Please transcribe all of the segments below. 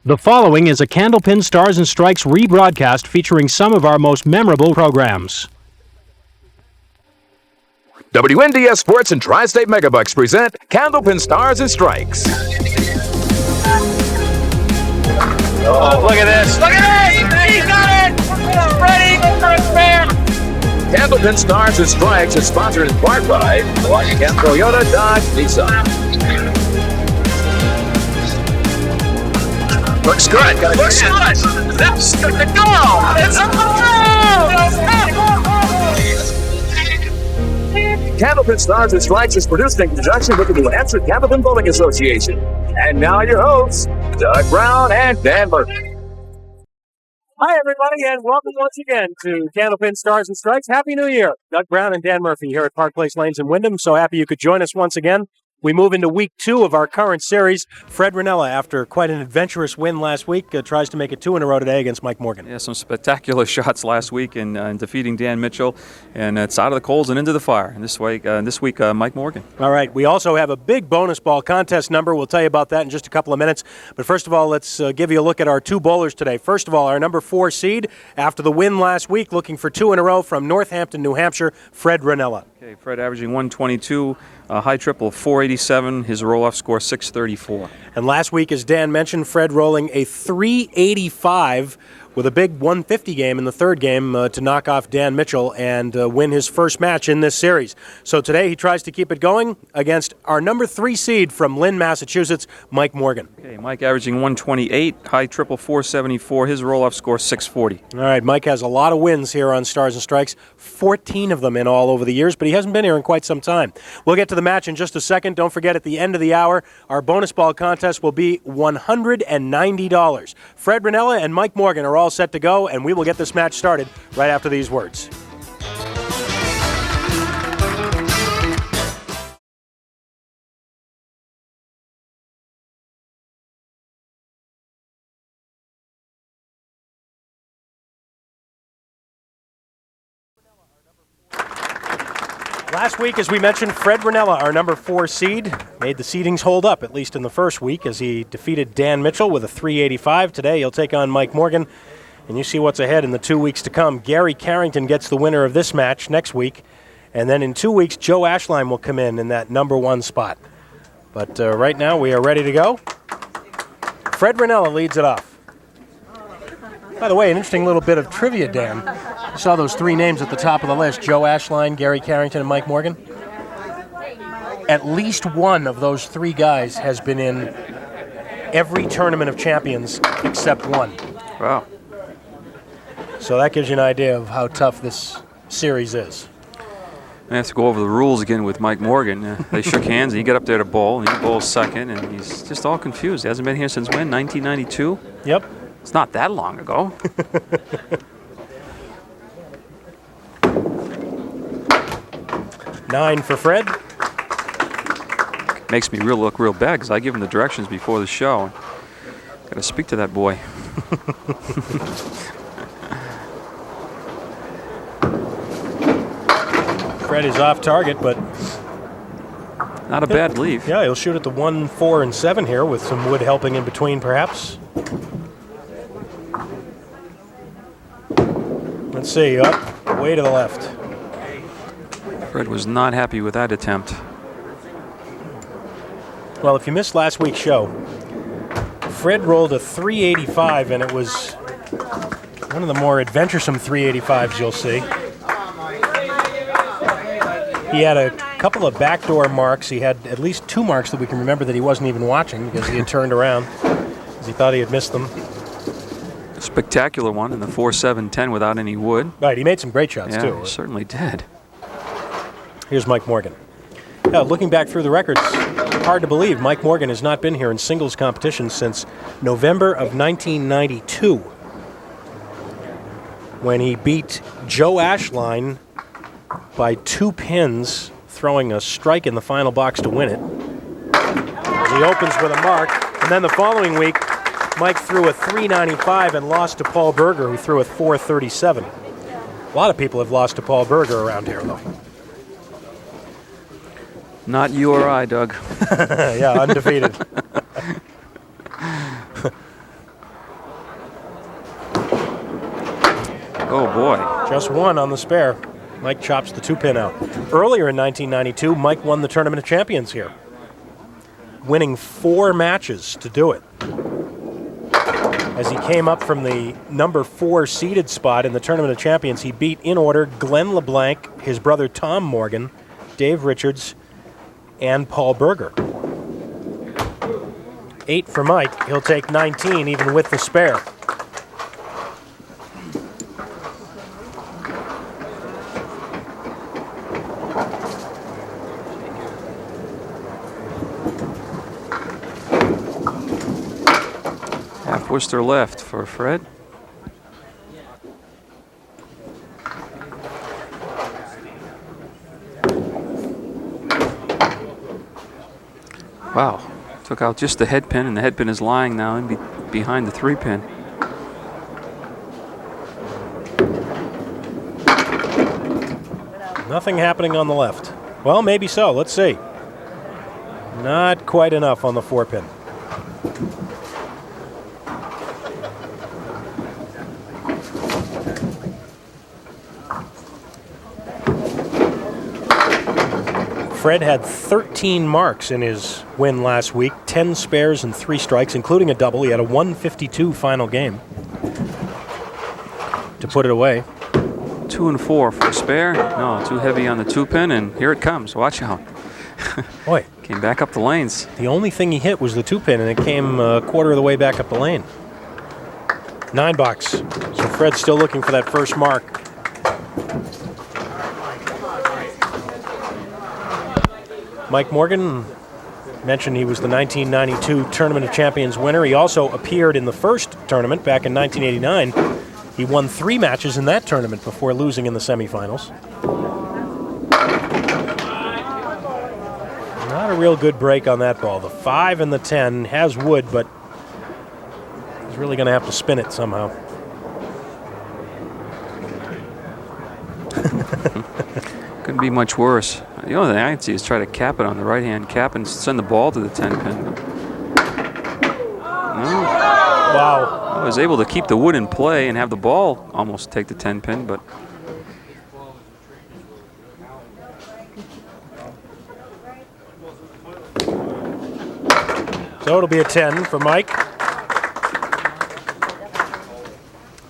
The following is a Candlepin Stars and Strikes rebroadcast featuring some of our most memorable programs. WNDS Sports and Tri-State Megabucks present Candlepin Stars and Strikes. Oh, look at this. Look at this! He got it! Ready for a spare! Candlepin Stars and Strikes is sponsored in part by Washington Toyota Dodge Nissan. Looks good. Looks good! That's good to go! It's a Candlepin Stars and Strikes is produced in conjunction with the New Hampshire Candlepin Bowling Association. And now your hosts, Doug Brown and Dan Murphy. Hi, everybody, and welcome once again to Candlepin Stars and Strikes. Happy New Year. Doug Brown and Dan Murphy here at Park Place Lanes in Windham. So happy you could join us once again. We move into week 2 of our current series. Fred Ruonala, after quite an adventurous win last week, tries to make it 2 in a row today against Mike Morgan. Yeah, some spectacular shots last week in defeating Dan Mitchell, and it's out of the coals and into the fire. And this week, Mike Morgan. All right, we also have a big bonus ball contest number. We'll tell you about that in just a couple of minutes. But first of all, let's give you a look at our 2 bowlers today. First of all, our number 4 seed, after the win last week, looking for 2 in a row from Northampton, New Hampshire, Fred Ruonala. Okay, Fred averaging 122, high triple 487, his roll-off score 634. And last week, as Dan mentioned, Fred rolling a 385 with a big 150 game in the third game to knock off Dan Mitchell and win his first match in this series. So today he tries to keep it going against our number 3 seed from Lynn, Massachusetts, Mike Morgan. Okay, Mike averaging 128, high triple 474, his roll-off score 640. All right, Mike has a lot of wins here on Stars and Strikes, 14 of them in all over the years, but he hasn't been here in quite some time. We'll get to the match in just a second. Don't forget, at the end of the hour, our bonus ball contest will be $190. Fred Ruonala and Mike Morgan are all set to go, and we will get this match started right after these words. Last week, as we mentioned, Fred Ruonala, our number 4 seed, made the seedings hold up, at least in the first week, as he defeated Dan Mitchell with a 385. Today, he'll take on Mike Morgan, and you see what's ahead in the 2 weeks to come. Gary Carrington gets the winner of this match next week, and then in 2 weeks, Joe Ashline will come in that number 1 spot. But right now, we are ready to go. Fred Ruonala leads it off. By the way, an interesting little bit of trivia, Dan. You saw those 3 names at the top of the list, Joe Ashline, Gary Carrington, and Mike Morgan. At least one of those 3 guys has been in every tournament of champions except one. Wow. So that gives you an idea of how tough this series is. I have to go over the rules again with Mike Morgan. They shook hands, and he got up there to bowl, and he bowls second, and he's just all confused. He hasn't been here since when, 1992? Yep. It's not that long ago. Nine for Fred. Makes me look real bad because I give him the directions before the show. Got to speak to that boy. Fred is off target, but not a bad leave. yeah, he'll shoot at the 1, 4, and 7 here with some wood helping in between, perhaps. Let's see, up, way to the left. Fred was not happy with that attempt. Well, if you missed last week's show, Fred rolled a 385, and it was one of the more adventuresome 385s you'll see. He had a couple of backdoor marks. He had at least 2 marks that we can remember that he wasn't even watching because he had turned around because he thought he had missed them. A spectacular one in the 4-7-10 without any wood. Right, he made some great shots, Yeah, too. he certainly did. Here's Mike Morgan. Yeah, looking back through the records, hard to believe Mike Morgan has not been here in singles competition since November of 1992 when he beat Joe Ashline by 2 pins, throwing a strike in the final box to win it. As he opens with a mark, and then the following week, Mike threw a 395 and lost to Paul Berger, who threw a 437. A lot of people have lost to Paul Berger around here, though. Not you or I, Doug. Yeah, undefeated. Oh, boy. Just one on the spare. Mike chops the 2-pin out. Earlier in 1992, Mike won the Tournament of Champions here, winning 4 matches to do it. As he came up from the number 4 seeded spot in the Tournament of Champions, he beat in order Glenn LeBlanc, his brother Tom Morgan, Dave Richards, and Paul Berger. 8 for Mike. He'll take 19 even with the spare. Half Worcester left for Fred. Wow, took out just the head pin, and the head pin is lying now in behind the 3-pin. Nothing happening on the left. Well, maybe so. Let's see. Not quite enough on the 4-pin. Fred had 13 marks in his win last week, 10 spares and 3 strikes, including a double. He had a 152 final game to put it away. 2 and 4 for a spare. No, too heavy on the 2-pin, and here it comes. Watch out. Boy. Came back up the lanes. The only thing he hit was the 2-pin, and it came a quarter of the way back up the lane. 9 bucks. So Fred's still looking for that first mark. Mike Morgan mentioned he was the 1992 Tournament of Champions winner. He also appeared in the first tournament back in 1989. He won 3 matches in that tournament before losing in the semifinals. Not a real good break on that ball. The 5 and the 10 has wood, but he's really going to have to spin it somehow. Couldn't be much worse. The only thing I can see is try to cap it on the right-hand cap and send the ball to the 10-pin. No. Wow. I was able to keep the wood in play and have the ball almost take the 10-pin, but so it'll be a 10 for Mike.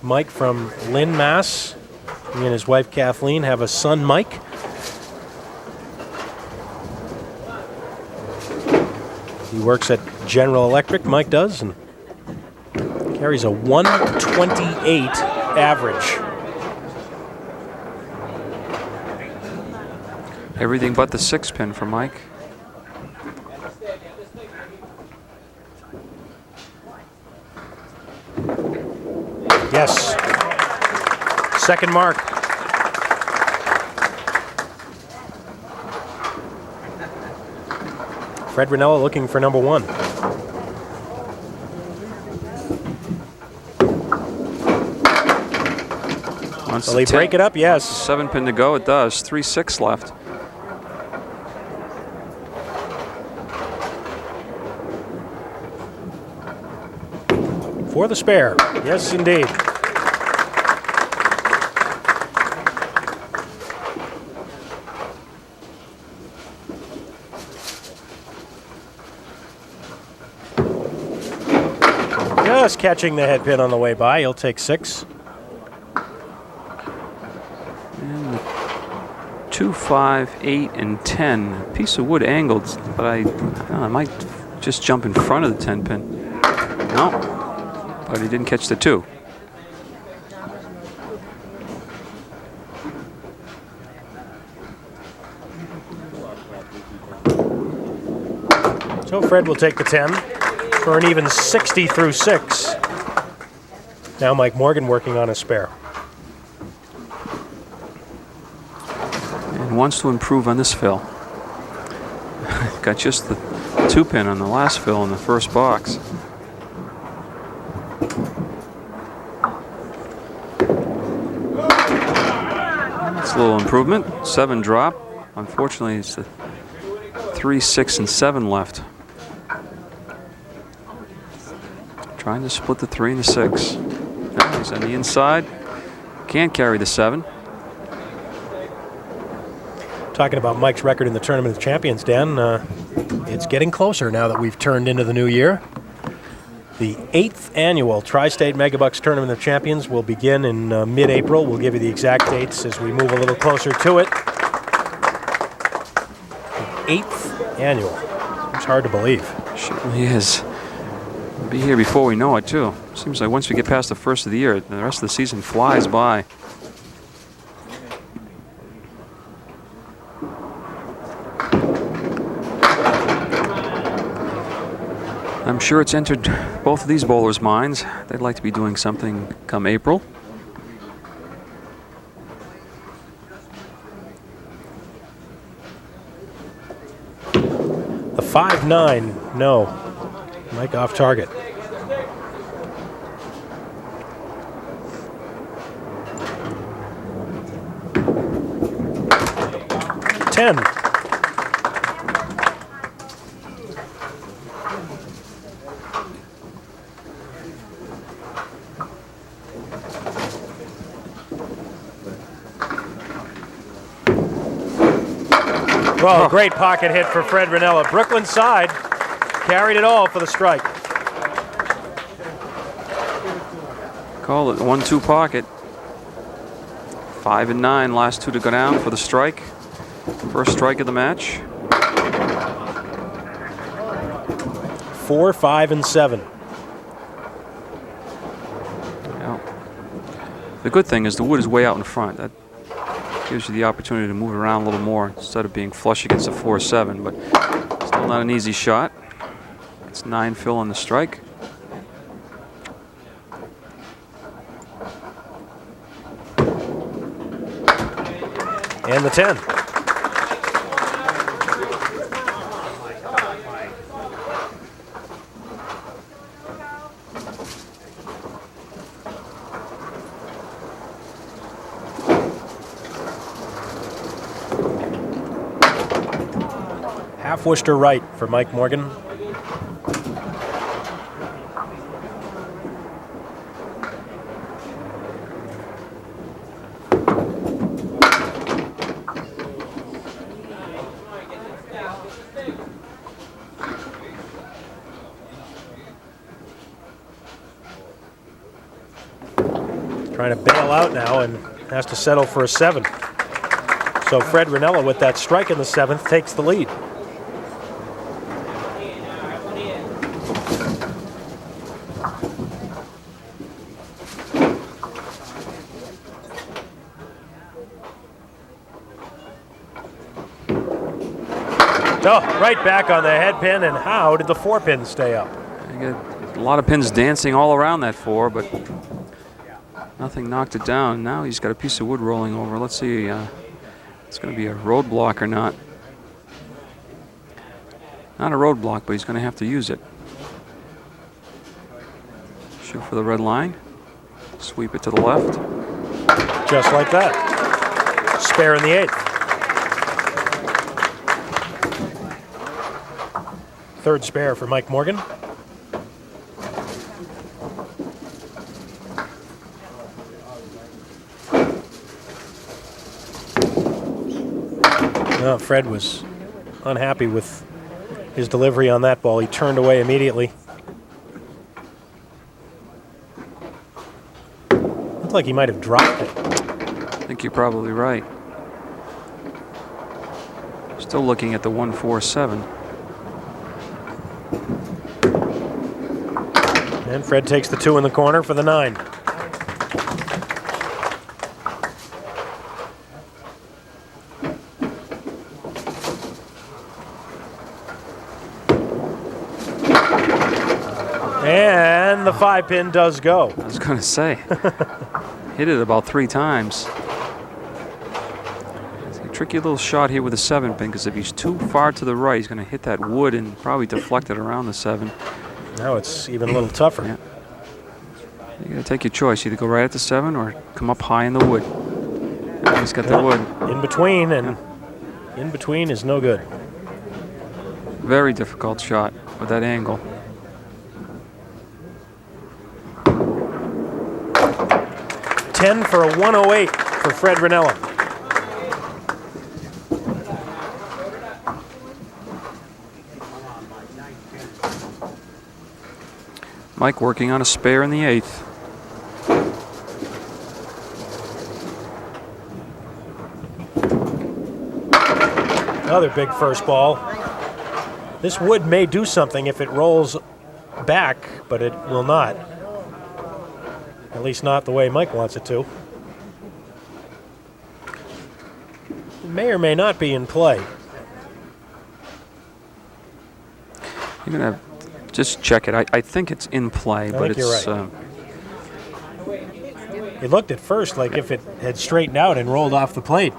Mike from Lynn, Mass. He and his wife Kathleen have a son, Mike. He works at General Electric, Mike does, and carries a 128 average. everything but the 6-pin for Mike. Yes. Second mark. Fred Ruonala looking for number one. Will he break it up? Yes. 7-pin to go. It does. 3-6 left. For the spare. Yes, indeed. Just catching the head pin on the way by. He'll take 6. And 2, 5, 8, and 10. Piece of wood angled, but I might just jump in front of the 10-pin. No, but he didn't catch the 2. So Fred will take the 10 for an even 60 through 6. Now Mike Morgan working on a spare. And wants to improve on this fill. Got just the 2-pin on the last fill in the first box. That's a little improvement. 7 drop. Unfortunately, it's the 3, 6, and 7 left. Trying to split the 3 and the 6. Now he's on the inside. Can't carry the 7. Talking about Mike's record in the Tournament of Champions, Dan, it's getting closer now that we've turned into the new year. The 8th annual Tri-State Megabucks Tournament of Champions will begin in mid-April. We'll give you the exact dates as we move a little closer to it. The 8th annual. It's hard to believe. Certainly is. We'll be here before we know it, too. Seems like once we get past the first of the year, the rest of the season flies by. I'm sure it's entered both of these bowlers' minds. They'd like to be doing something come April. The 5-9, no. Mike off target. Ten. Well, great pocket hit for Fred Ruonala. Brooklyn side carried it all for the strike. Call it 1-2 pocket. 5 and 9, last 2 to go down for the strike. First strike of the match. 4, 5, and 7. Yeah. The good thing is the wood is way out in front. That gives you the opportunity to move it around a little more instead of being flush against the 4-7, but still not an easy shot. It's 9 fill on the strike. And the 10. Half Worcester right for Mike Morgan. Trying to bail out now and has to settle for a 7. So Fred Ruonala with that strike in the 7th takes the lead. Oh, right back on the head pin, and how did the 4 pin stay up? You got a lot of pins dancing all around that 4, but nothing knocked it down. Now he's got a piece of wood rolling over. Let's see, it's going to be a roadblock or not. Not a roadblock, but he's going to have to use it. Shoot for the red line. Sweep it to the left. Just like that. Spare in the 8th. Third spare for Mike Morgan. Oh, Fred was unhappy with his delivery on that ball. He turned away immediately. Looked like he might have dropped it. I think you're probably right. Still looking at the 1-4-7. And Fred takes the 2 in the corner for the 9. And the 5 pin does go. I was going to say, hit it about 3 times. It's a tricky little shot here with the 7 pin, because if he's too far to the right, he's going to hit that wood and probably deflect it around the 7. Now it's even a little tougher. Yeah. You got to take your choice. Either go right at the 7 or come up high in the wood. And he's got the wood. In between, and in between is no good. Very difficult shot with that angle. 10 for a 108 for Fred Ruonala. Mike working on a spare in the 8th. Another big first ball. This wood may do something if it rolls back, but it will not. At least not the way Mike wants it to. It may or may not be in play. You're going to just check it. I think it's in play, but think it's... you're right. It looked at first like if it had straightened out and rolled off the plate,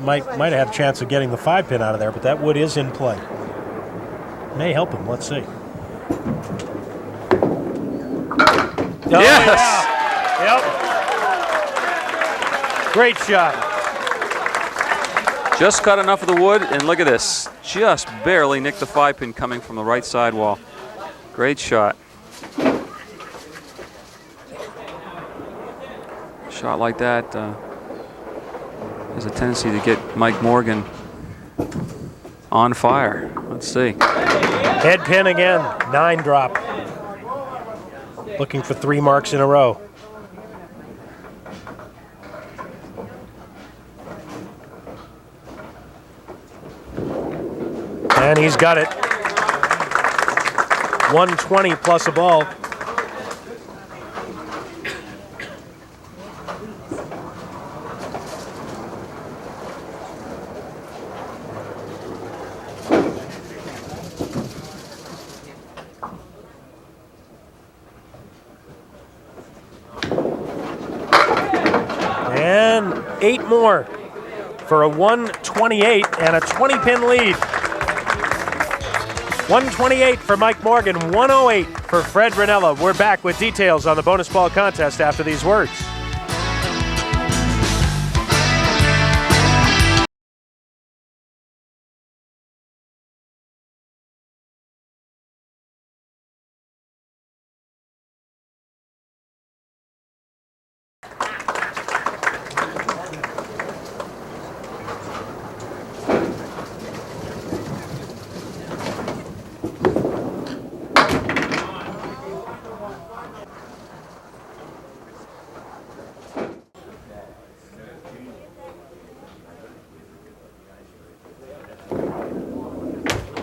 might have had a chance of getting the 5-pin out of there, but that wood is in play. May help him. Let's see. Oh, Yes! yeah. Yep. Great shot. Just cut enough of the wood, and look at this. Just barely nicked the 5-pin coming from the right side wall. Great shot. Shot like that has a tendency to get Mike Morgan on fire. Let's see. Head pin again. 9 drop. Looking for 3 marks in a row. And he's got it. 120 plus a ball. And 8 more for a 128 and a 20-pin lead. 128 for Mike Morgan, 108 for Fred Ruonala. We're back with details on the bonus ball contest after these words.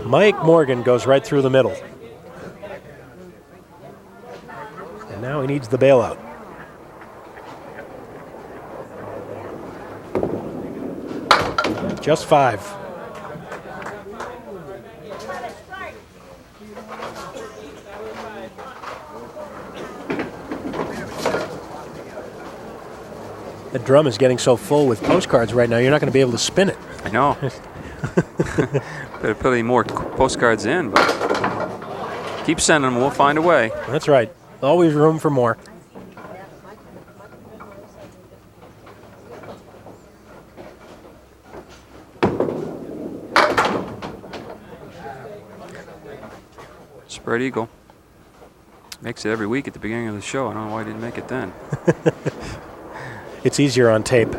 Mike Morgan goes right through the middle. And now he needs the bailout. Just 5. The drum is getting so full with postcards right now, you're not going to be able to spin it. I know. Better put any more postcards in, but keep sending them. We'll find a way. That's right. Always room for more. Spread eagle. Makes it every week at the beginning of the show. I don't know why I didn't make it then. It's easier on tape.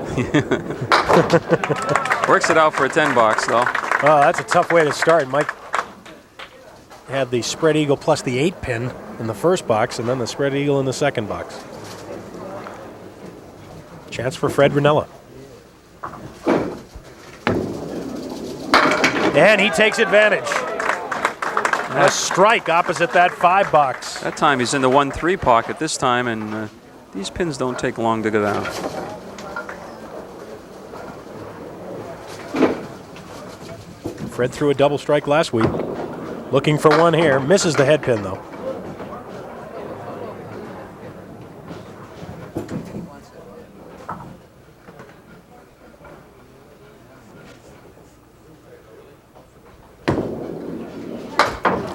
Works it out for a 10 box, though. Oh, that's a tough way to start. Mike had the spread eagle plus the 8-pin in the first box, and then the spread eagle in the second box. Chance for Fred Ruonala. And he takes advantage. A strike opposite that 5 box. That time he's in the 1-3 pocket this time, and these pins don't take long to go down. Fred threw a double strike last week. Looking for one here. Misses the head pin, though.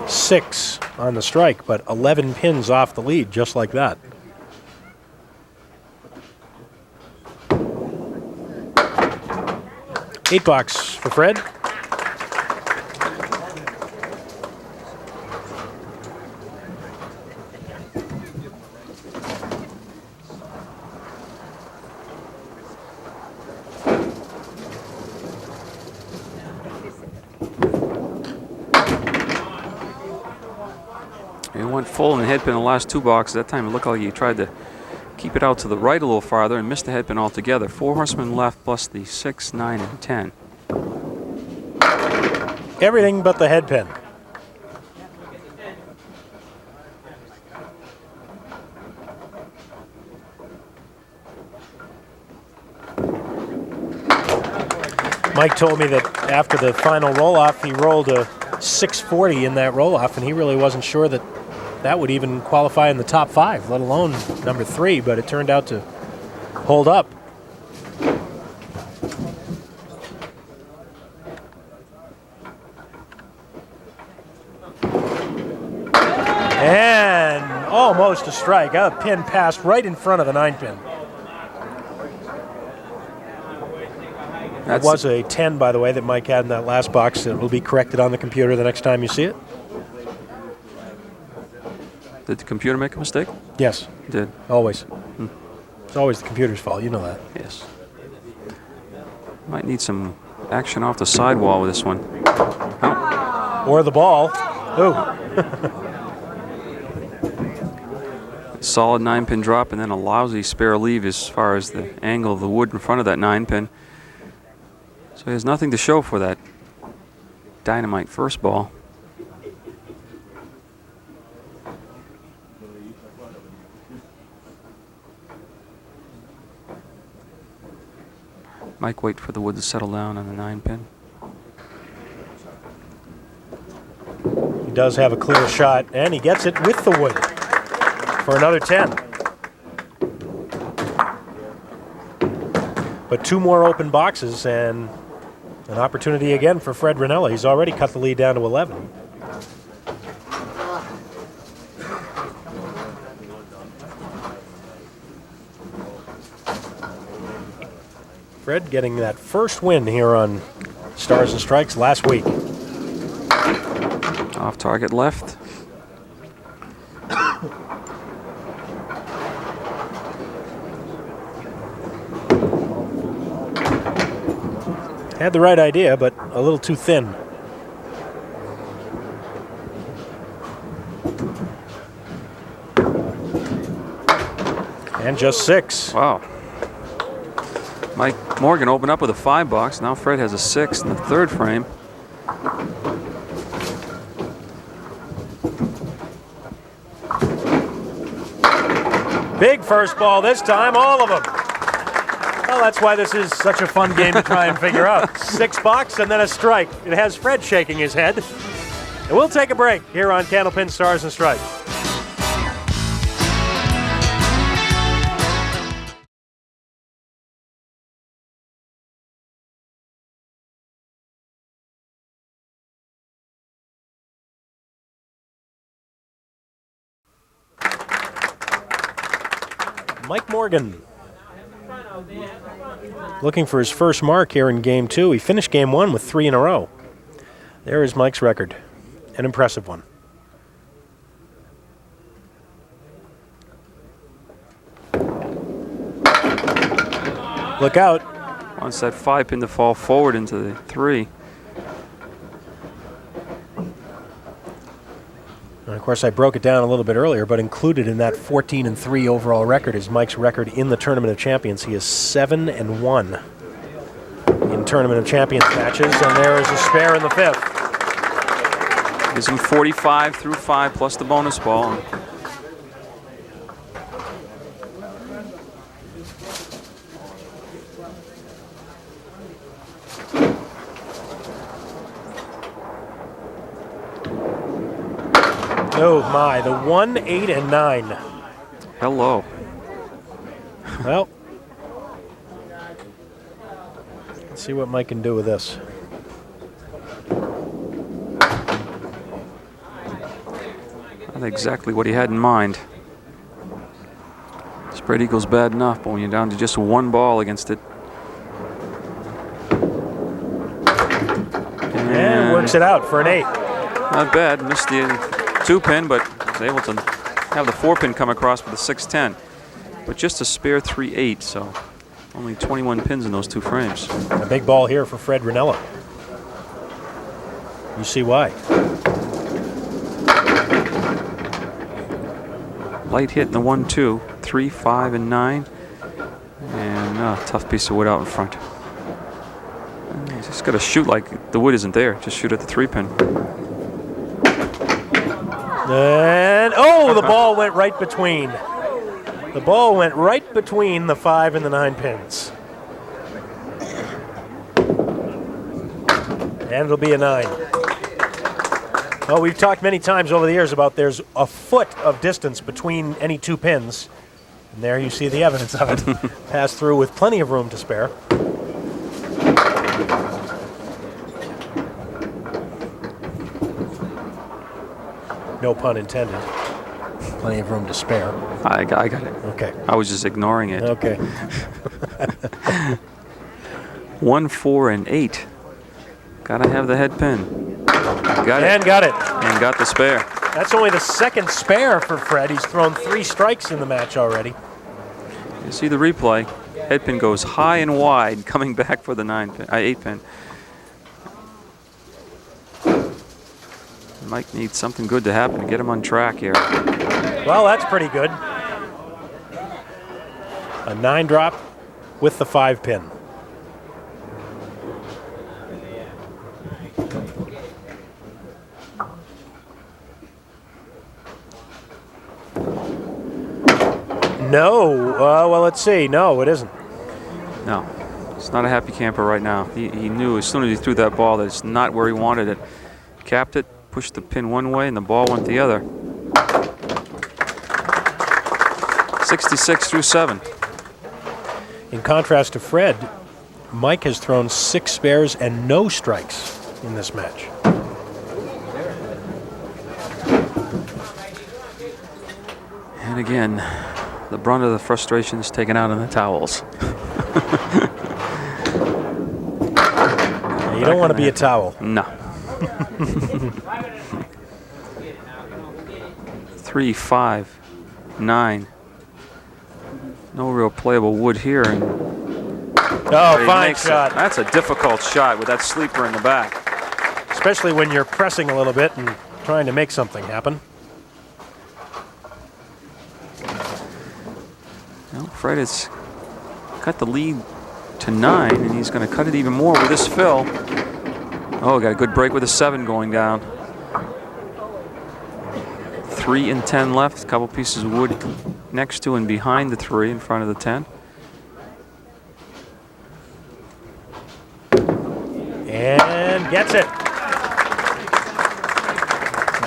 Six on the strike, but 11 pins off the lead, just like that. Eight box for Fred. went full in the head pin the last 2 boxes. That time it looked like he tried to keep it out to the right a little farther and missed the head pin altogether. 4 horsemen left plus the 6, 9, and 10. Everything but the head pin. Mike told me that after the final roll-off, he rolled a 640 in that roll-off, and he really wasn't sure that that would even qualify in the top 5, let alone number 3, but it turned out to hold up. And almost a strike. A pin passed right in front of the 9-pin. That was a 10, by the way, that Mike had in that last box. It will be corrected on the computer the next time you see it. Did the computer make a mistake? Yes. It did. Always. It's always the computer's fault. You know that. Yes. Might need some action off the sidewall with this one. Oh. Or the ball. Ooh. Solid 9-pin drop and then a lousy spare leave as far as the angle of the wood in front of that 9-pin. So he has nothing to show for that dynamite first ball. Mike wait for the wood to settle down on the 9-pin. He does have a clear shot, and he gets it with the wood for another 10. But 2 more open boxes and an opportunity again for Fred Ruonala. He's already cut the lead down to 11. Fred getting that first win here on Stars and Strikes last week. Off target left. Had the right idea, but a little too thin. And just 6. Wow. Mike Morgan opened up with a 5 box. Now Fred has a 6 in the 3rd frame. Big first ball this time, all of them. Well, that's why this is such a fun game to try and figure out. 6 box and then a strike. It has Fred shaking his head. And we'll take a break here on Candlepin Stars and Strikes. Mike Morgan looking for his first mark here in Game 2. He finished Game 1 with 3 in a row. There is Mike's record. An impressive one. Look out. Wants that 5-pin to fall forward into the 3. And of course, I broke it down a little bit earlier, but included in that 14-3 overall record is Mike's record in the Tournament of Champions. He is 7-1 in Tournament of Champions matches, and there is a spare in the 5th. Gives him 45 through 5 plus the bonus ball. Oh my, the 1, 8, and 9. Hello. Well, let's see what Mike can do with this. Not exactly what he had in mind. Spread eagle's bad enough, but when you're down to just 1 ball against it. And works it out for an 8. Not bad. Missed the 2-pin, but was able to have the 4-pin come across with a 6-10. But just a spare 3-8, so only 21 pins in those 2 frames. A big ball here for Fred Ruonala. You see why. light hit in the 1-2, 3, 5, and 9. And tough piece of wood out in front. You just got to shoot like the wood isn't there. Just shoot at the 3-pin. And, oh, the ball went right between. The ball went right between the 5 and the 9 pins. And it'll be a 9. Well, we've talked many times over the years about there's a foot of distance between any 2 pins. And there you see the evidence of it. Pass through with plenty of room to spare. No pun intended. Plenty of room to spare. I got it. Okay. I was just ignoring it. Okay. 1, 4, and 8. Gotta have the head pin. Got it. And got it. And got the spare. That's only the second spare for Fred. He's thrown 3 strikes in the match already. You see the replay. Head pin goes high and wide, coming back for the 8 pin. Mike needs something good to happen to get him on track here. Well, that's pretty good. A 9 drop with the 5 pin. No. Well, let's see. No, it isn't. No. It's not a happy camper right now. He knew as soon as he threw that ball that it's not where he wanted it. Capped it, pushed the pin one way, and the ball went the other. 66 through 7. In contrast to Fred, Mike has thrown 6 spares and no strikes in this match. And again, the brunt of the frustration is taken out on the towels. You don't want to be a towel. No. 3, 5, 9. No real playable wood here. And oh, fine shot. That's a difficult shot with that sleeper in the back. Especially when you're pressing a little bit and trying to make something happen. Well, Fred has cut the lead to 9, and he's going to cut it even more with this fill. Oh, got a good break with a 7 going down. 3 and 10 left. A couple pieces of wood next to and behind the 3 in front of the 10. And gets it.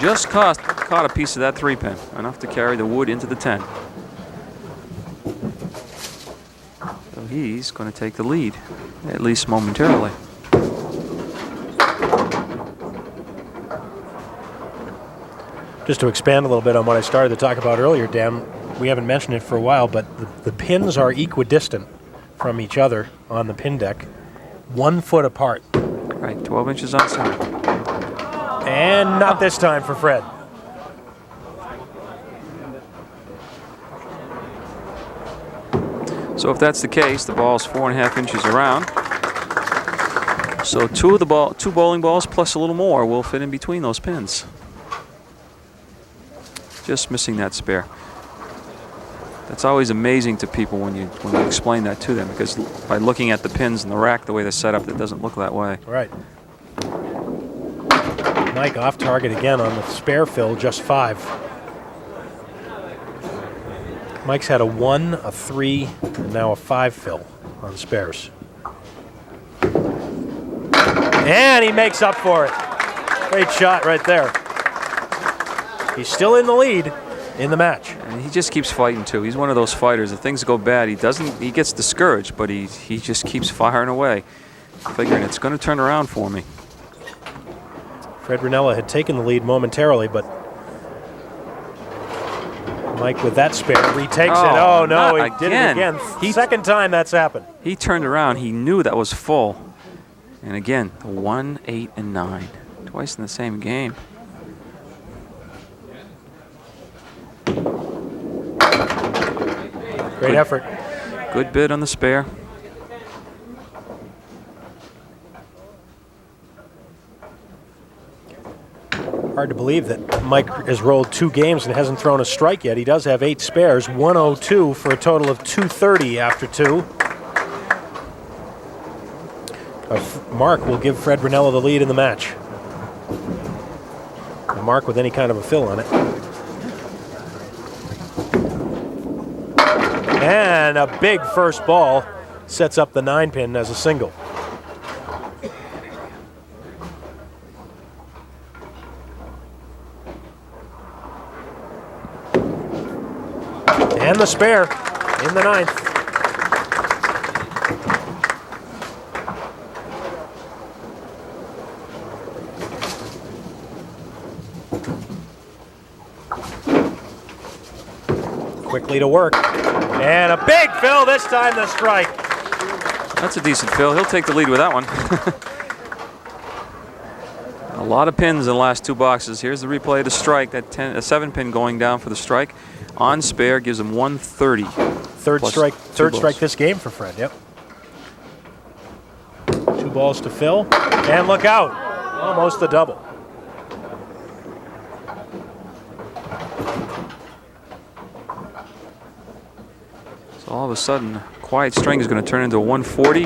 Just caught a piece of that 3-pin. Enough to carry the wood into the 10. So he's going to take the lead, at least momentarily. Just to expand a little bit on what I started to talk about earlier, Dan, we haven't mentioned it for a while, but the pins are equidistant from each other on the pin deck, 1 foot apart. Right, 12 inches on center. And not this time for Fred. So if that's the case, the ball's 4.5 inches around. So two bowling balls plus a little more will fit in between those pins. Just missing that spare. That's always amazing to people when you explain that to them, because by looking at the pins in the rack the way they're set up, it doesn't look that way. Right. Mike off target again on the spare fill, just 5. Mike's had a 1, a 3, and now a 5 fill on spares. And he makes up for it. Great shot right there. He's still in the lead in the match. And he just keeps fighting too. He's one of those fighters. If things go bad, he gets discouraged, but he just keeps firing away, figuring it's going to turn around for me. Fred Ruonala had taken the lead momentarily, but Mike with that spare retakes it. Oh no, he did it again. Second time that's happened. He turned around. He knew that was full. And again, 1, 8, and 9. Twice in the same game. Great effort. Good bid on the spare. Hard to believe that Mike has rolled 2 games and hasn't thrown a strike yet. He does have 8 spares, 102 for a total of 230 after 2. Mark will give Fred Ruonala the lead in the match. A mark with any kind of a fill on it. And a big first ball sets up the 9-pin as a single. And the spare in the 9th. Quickly to work. And a big fill, this time the strike. That's a decent fill. He'll take the lead with that one. A lot of pins in the last 2 boxes. Here's the replay of the strike. That 7-pin going down for the strike. On spare gives him 130. Third strike this game for Fred, yep. 2 balls to fill. And look out. Almost the double. So all of a sudden, quiet string is going to turn into a 140.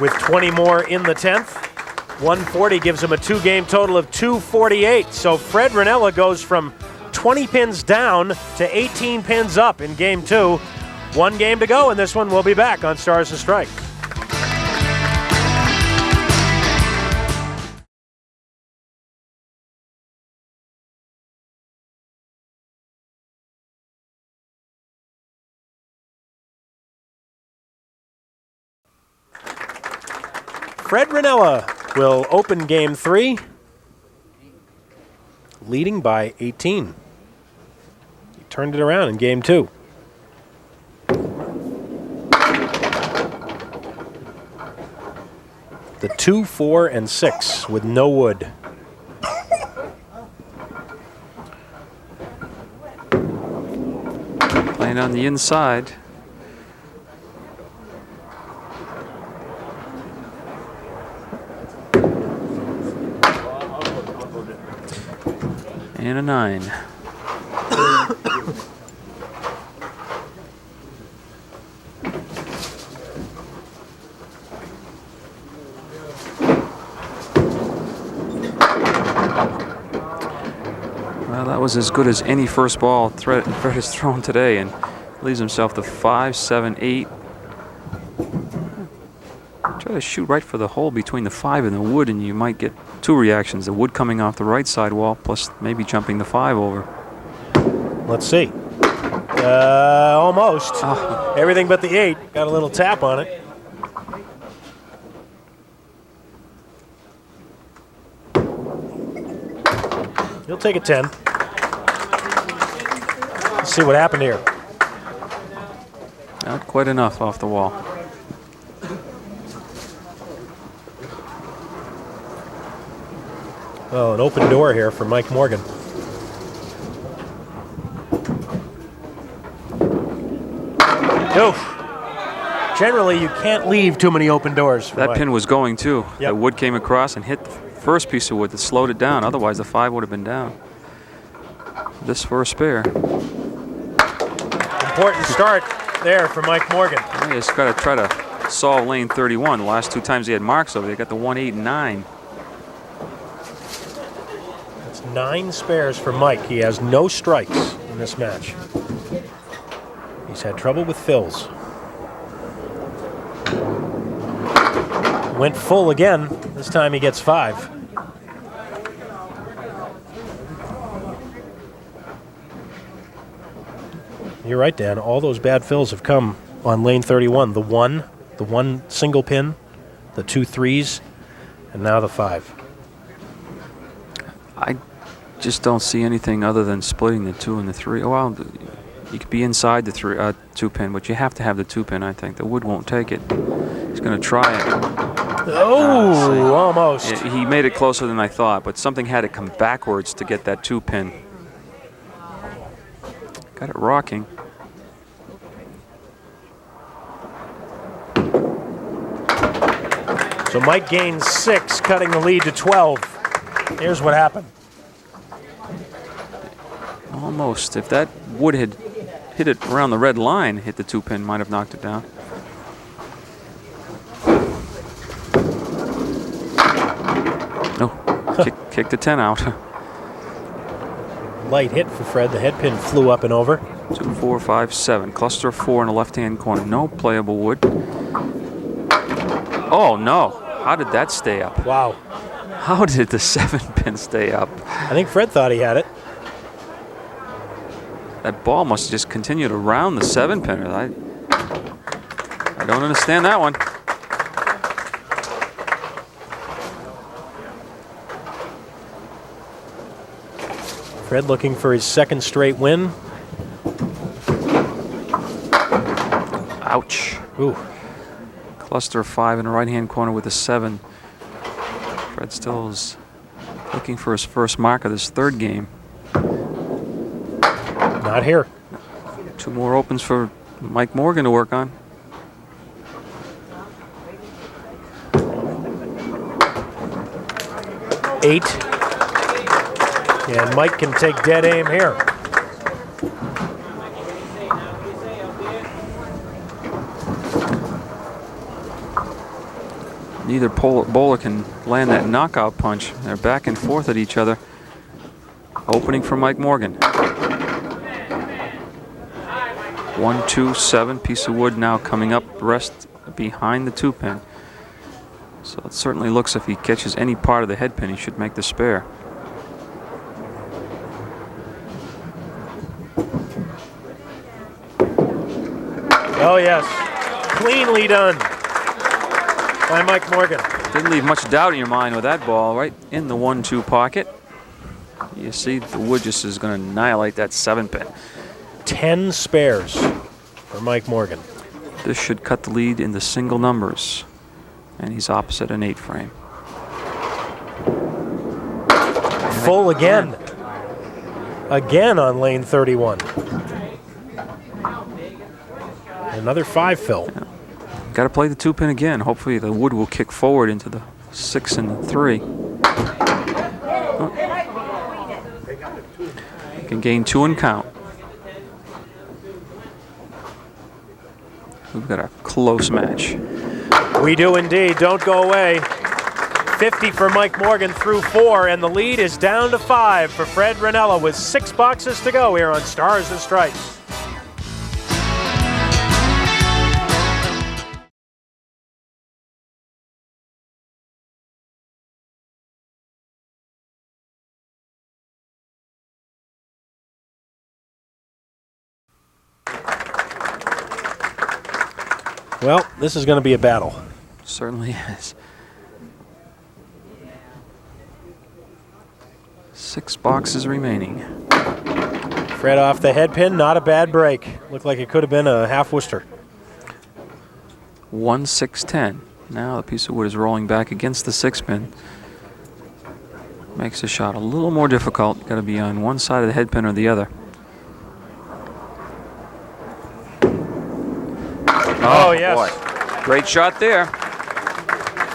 With 20 more in the 10th. 140 gives him a 2-game total of 248. So Fred Ruonala goes from 20 pins down to 18 pins up in game 2. 1 game to go, and this one will be back on Stars and Strikes. Fred Ruonala will open game 3, leading by 18. He turned it around in game 2. The 2, 4, and 6 with no wood. Playing on the inside. And a 9. Well, that was as good as any first ball Fred has thrown today, and leaves himself to 5, 7, 8. Try to shoot right for the hole between the 5 and the wood, and you might get 2 reactions. The wood coming off the right side wall, plus maybe jumping the 5 over. Let's see. Almost. Everything but the 8. Got a little tap on it. He'll take a 10. Let's see what happened here. Not quite enough off the wall. Oh, an open door here for Mike Morgan. Oof. Generally, you can't leave too many open doors. That pin was going too. Yep. The wood came across and hit the first piece of wood that slowed it down. Otherwise, the 5 would have been down. This for a spare. Important start there for Mike Morgan. He just got to try to solve lane 31. The last 2 times he had marks over there, got the 1, 8, and 9. 9 spares for Mike. He has no strikes in this match. He's had trouble with fills. Went full again. This time he gets 5. You're right, Dan. All those bad fills have come on lane 31. The 1 single pin, the 2 3s, and now the 5. I just don't see anything other than splitting the 2 and the 3. Well, you could be inside the 2 pin, but you have to have the 2 pin, I think. The wood won't take it. He's going to try it. Oh, almost. He made it closer than I thought, but something had to come backwards to get that 2 pin. Got it rocking. So So Mike gains 6, cutting the lead to 12. Here's what happened. Almost. If that wood had hit it around the red line, hit the 2-pin, might have knocked it down. No, kicked the 10 out. Light hit for Fred. The head pin flew up and over. 2, 4, 5, 7. Cluster of 4 in the left-hand corner. No playable wood. Oh, no. How did that stay up? Wow. How did the 7-pin stay up? I think Fred thought he had it. That ball must have just continued around the 7-pinner. I don't understand that one. Fred looking for his second straight win. Ouch. Ooh. Cluster of 5 in the right-hand corner with a 7. Fred still is looking for his first mark of this third game. Not here. 2 more opens for Mike Morgan to work on. Eight. And Mike can take dead aim here. Neither bowler can land that knockout punch. They're back and forth at each other. Opening for Mike Morgan. 1, 2, 7. Piece of wood now coming up, rest behind the 2-pin. So it certainly looks if he catches any part of the head pin, he should make the spare. Oh, yes. Cleanly done by Mike Morgan. Didn't leave much doubt in your mind with that ball right in the 1-2 pocket. You see the wood just is going to annihilate that 7-pin. 10 spares for Mike Morgan. This should cut the lead into single numbers. And he's opposite an 8-frame. Full again. Again on lane 31. Another 5 fill. Yeah. Got to play the 2-pin again. Hopefully the wood will kick forward into the 6 and the 3. Oh. Can gain 2 and count. We've got a close match. We do indeed. Don't go away. 50 for Mike Morgan through 4, and the lead is down to 5 for Fred Ruonala with 6 boxes to go here on Stars and Strikes. Well, this is going to be a battle. Certainly is. 6 boxes remaining. Fred off the head pin, not a bad break. Looked like it could have been a half Worcester. 1, 6, 10. Now the piece of wood is rolling back against the 6-pin. Makes the shot a little more difficult. Got to be on one side of the head pin or the other. Oh, yes. Boy. Great shot there.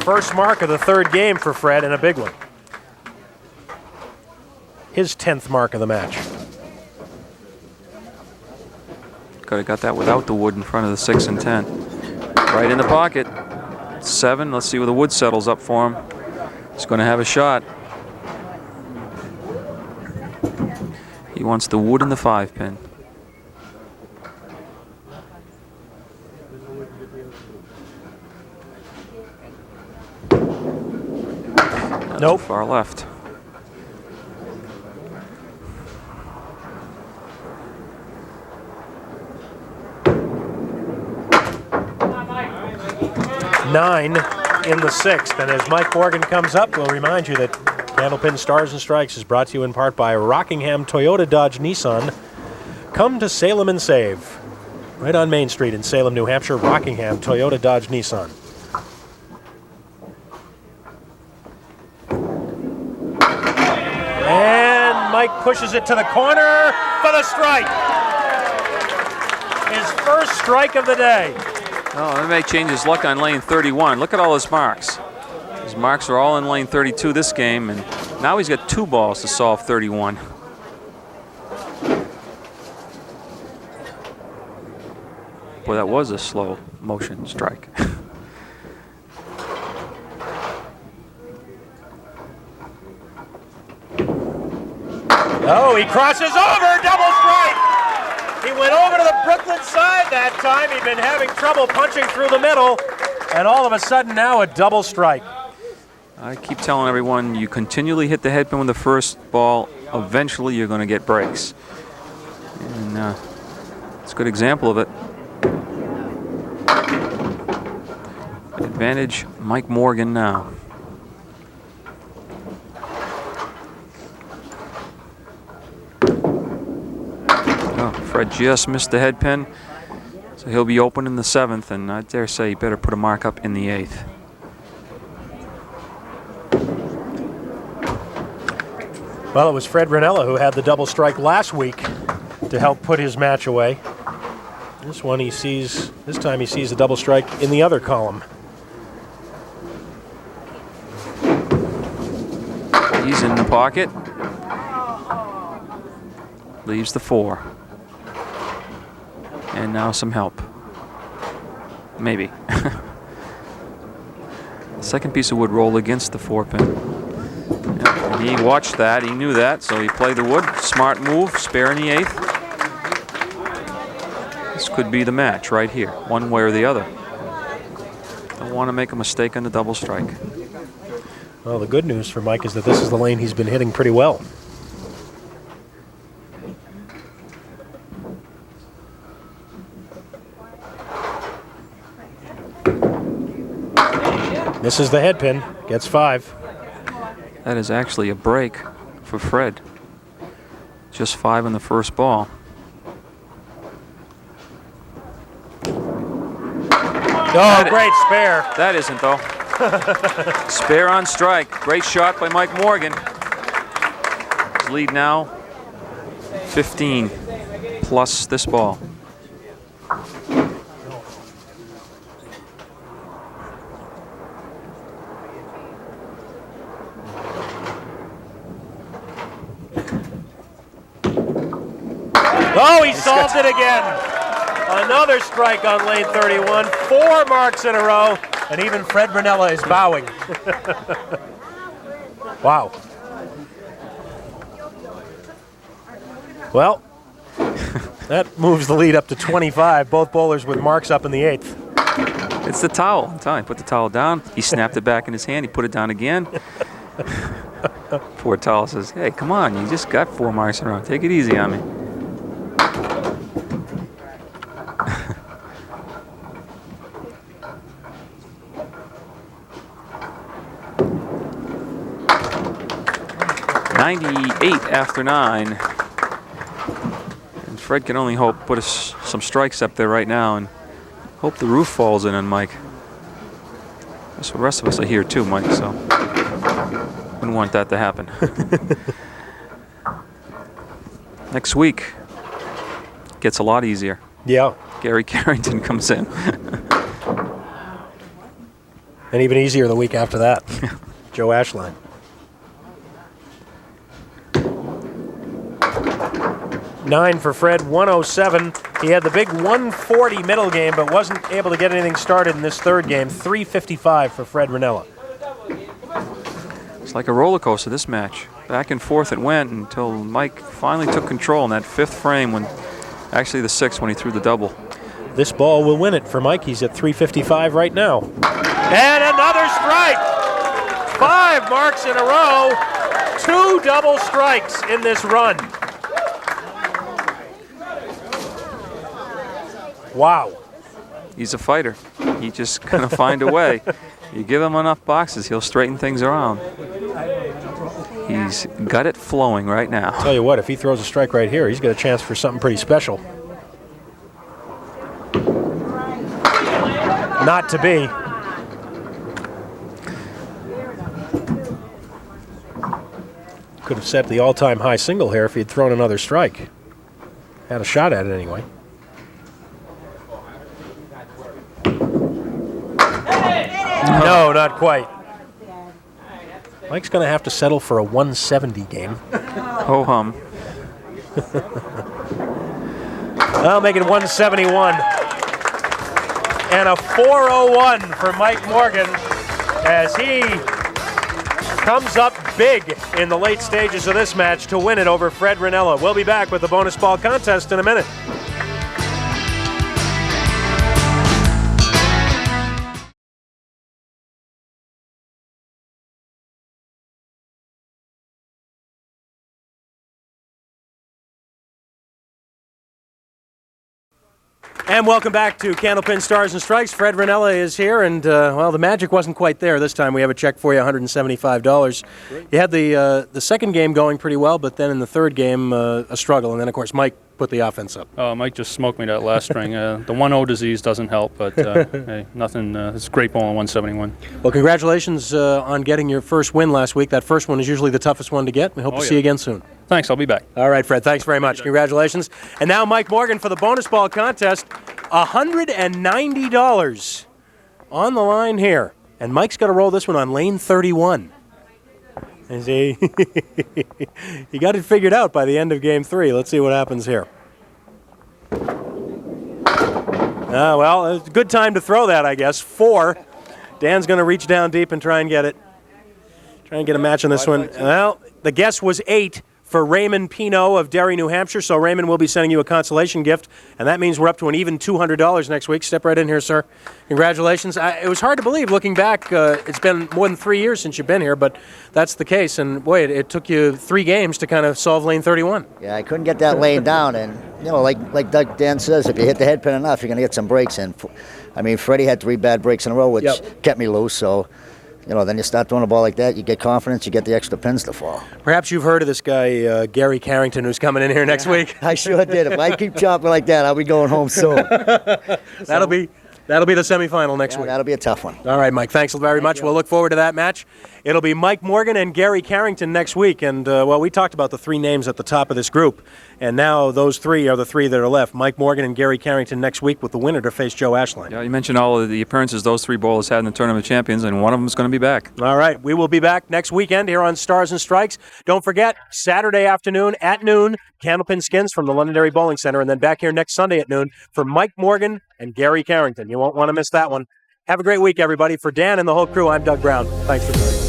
First mark of the third game for Fred, and a big one. His 10th mark of the match. Could have got that without the wood in front of the 6 and 10. Right in the pocket. 7. Let's see where the wood settles up for him. He's going to have a shot. He wants the wood in the 5-pin. Nope. Far left. Nine in the 6th. And as Mike Morgan comes up, we'll remind you that Candlepin Stars and Strikes is brought to you in part by Rockingham Toyota Dodge Nissan. Come to Salem and save. Right on Main Street in Salem, New Hampshire, Rockingham Toyota Dodge Nissan. And Mike pushes it to the corner for the strike. His first strike of the day. Oh, that may change his luck on lane 31. Look at all his marks. marks are all in lane 32 this game, and now he's got 2 balls to solve 31. Boy, that was a slow motion strike. Oh, he crosses over, double strike. He went over to the Brooklyn side that time. He'd been having trouble punching through the middle, and all of a sudden now a double strike. I keep telling everyone, you continually hit the headpin with the first ball, eventually you're going to get breaks. And it's a good example of it. Advantage Mike Morgan now. Fred just missed the head pin, so he'll be open in the 7th, and I dare say he better put a mark up in the 8th. Well, it was Fred Ruonala who had the double strike last week to help put his match away. This time he sees the double strike in the other column. He's in the pocket. Leaves the 4. And now some help. Maybe. Second piece of wood rolled against the 4-pin. And he watched that, he knew that, so he played the wood. Smart move, spare in the 8th. This could be the match right here, one way or the other. Don't want to make a mistake on the double strike. Well, the good news for Mike is that this is the lane he's been hitting pretty well. This is the head pin, gets 5. That is actually a break for Fred. Just 5 in the first ball. Oh, great spare. That isn't, though. Spare on strike. Great shot by Mike Morgan. His lead now 15 plus this ball. Oh, he solved it again. Another strike on lane 31. 4 marks in a row, and even Fred Ruonala is bowing. Wow. Well, that moves the lead up to 25. Both bowlers with marks up in the 8th. It's the towel. I'm telling you, put the towel down. He snapped it back in his hand. He put it down again. Poor towel says, hey, come on. You just got 4 marks in a row. Take it easy on me. .98 after 9. And Fred can only hope put some strikes up there right now and hope the roof falls in on Mike. That's what the rest of us are here too, Mike, so wouldn't want that to happen. Next week gets a lot easier. Yeah. Gary Carrington comes in. And even easier the week after that. Joe Ashline. Nine for Fred, 107. He had the big 140 middle game, but wasn't able to get anything started in this third game. 355 for Fred Ruonala. It's like a roller coaster, this match. Back and forth it went until Mike finally took control in that 5th frame, when actually the 6th when he threw the double. This ball will win it for Mike. He's at 355 right now. And another strike. 5 marks in a row. 2 double strikes in this run. Wow. He's a fighter. He just gonna find a way. You give him enough boxes, he'll straighten things around. He's got it flowing right now. Tell you what, if he throws a strike right here, he's got a chance for something pretty special. Not to be. Could have set the all-time high single here if he'd thrown another strike. Had a shot at it anyway. No, not quite. Mike's going to have to settle for a 170 game. Ho hum. I'll make it 171. And a 401 for Mike Morgan as he comes up big in the late stages of this match to win it over Fred Ruonala. We'll be back with the bonus ball contest in a minute. And welcome back to Candlepin Stars and Strikes. Fred Ruonala is here, and well, the magic wasn't quite there this time. We have a check for you, $175. Great. You had the second game going pretty well, but then in the third game, a struggle, and then of course Mike put the offense up. Mike just smoked me that last string. The 1-0 disease doesn't help, but hey, nothing. It's great ball on 171. Well, congratulations on getting your first win last week. That first one is usually the toughest one to get. We hope to see you again soon. Thanks, I'll be back. All right, Fred, thanks very much. Congratulations. And now Mike Morgan for the bonus ball contest. $190 on the line here. And Mike's got to roll this one on lane 31. And he got it figured out by the end of game 3. Let's see what happens here. Well, it's a good time to throw that, I guess. 4. Dan's going to reach down deep and try and get it. Try and get a match on this one. Well, the guess was 8 for Raymond Pino of Derry, New Hampshire. So Raymond will be sending you a consolation gift, and that means we're up to an even $200 next week. Step right in here, sir. Congratulations. It was hard to believe looking back. It's been more than 3 years since you've been here, but that's the case. And boy, it took you 3 games to kind of solve lane 31. Yeah, I couldn't get that lane down, and like Dan says, if you hit the head pin enough, you're going to get some breaks in. I mean, Freddie had 3 bad breaks in a row, which kept me loose. So, then you start throwing a ball like that, you get confidence, you get the extra pins to fall. Perhaps you've heard of this guy, Gary Carrington, who's coming in here next week. I sure did. If I keep chopping like that, I'll be going home soon. That'll be the semifinal next week. That'll be a tough one. All right, Mike. Thanks very much. We'll look forward to that match. It'll be Mike Morgan and Gary Carrington next week. And, we talked about the 3 names at the top of this group. And now those 3 are the 3 that are left. Mike Morgan and Gary Carrington next week with the winner to face Joe Ashline. Yeah, you mentioned all of the appearances those 3 bowlers had in the Tournament of Champions, and one of them is going to be back. All right. We will be back next weekend here on Stars and Strikes. Don't forget, Saturday afternoon at noon, Candlepin Skins from the Londonderry Bowling Center, and then back here next Sunday at noon for Mike Morgan and Gary Carrington. You won't want to miss that one. Have a great week, everybody. For Dan and the whole crew, I'm Doug Brown. Thanks for joining.